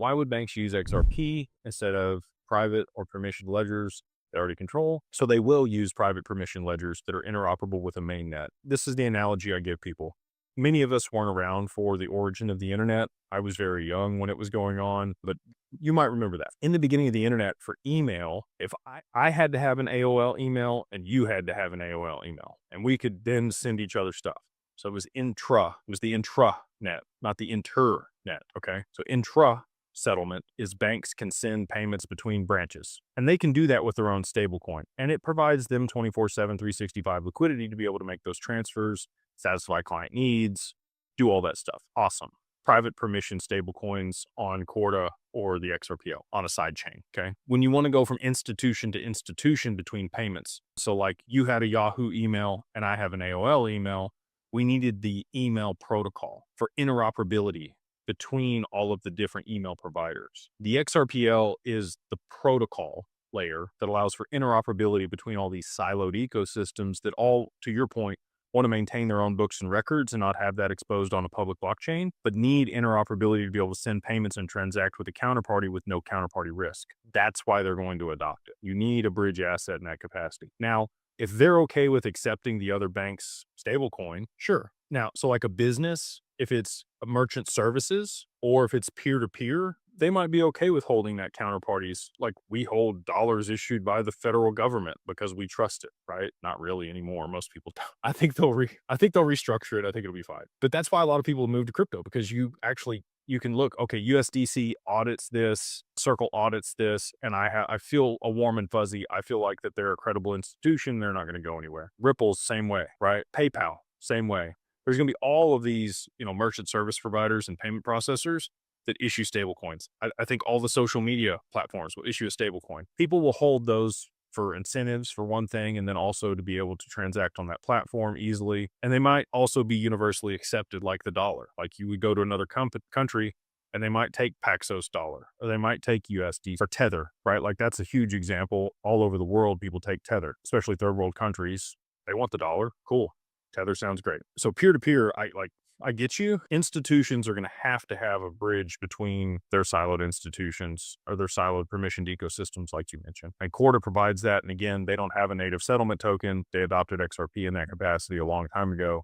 Why would banks use XRP instead of private or permissioned ledgers they already control? So they will use private permission ledgers that are interoperable with a mainnet. This is the analogy I give people. Many of us weren't around for the origin of the internet. I was very young when it was going on, but you might remember that. In the beginning of the internet for email, if I had to have an AOL email and you had to have an AOL email, and we could then send each other stuff. So it was the intranet, not the internet. Okay. So intra settlement is banks can send payments between branches, and they can do that with their own stablecoin. And it provides them 24/7, 365 liquidity to be able to make those transfers, satisfy client needs, do all that stuff. Awesome. Private permission stablecoins on Corda or the XRPL on a side chain. Okay. When you want to go from institution to institution between payments, so like you had a Yahoo email and I have an AOL email, we needed the email protocol for interoperability between all of the different email providers. The XRPL is the protocol layer that allows for interoperability between all these siloed ecosystems that all, to your point, want to maintain their own books and records and not have that exposed on a public blockchain, but need interoperability to be able to send payments and transact with a counterparty with no counterparty risk. That's why they're going to adopt it. You need a bridge asset in that capacity. Now, if they're okay with accepting the other bank's stablecoin, sure. Now, so like a business, if it's a merchant services or if it's peer-to-peer, they might be okay with holding that counterparties. Like we hold dollars issued by the federal government because we trust it, right? Not really anymore. Most people don't. I think they'll restructure it. I think it'll be fine. But that's why a lot of people move to crypto, because you can look, okay, USDC audits this, Circle audits this, and I feel a warm and fuzzy. I feel like that they're a credible institution. They're not going to go anywhere. Ripple's same way, right? PayPal, same way. There's going to be all of these, merchant service providers and payment processors that issue stablecoins. I think all the social media platforms will issue a stablecoin. People will hold those for incentives for one thing, and then also to be able to transact on that platform easily. And they might also be universally accepted like the dollar. Like you would go to another country and they might take Paxos dollar, or they might take USD or Tether, right? Like that's a huge example. All over the world, people take Tether, especially third world countries. They want the dollar. Cool. Tether sounds great. So peer-to-peer, I get you. Institutions are going to have a bridge between their siloed institutions or their siloed permissioned ecosystems, like you mentioned. And Corda provides that. And again, they don't have a native settlement token. They adopted XRP in that capacity a long time ago.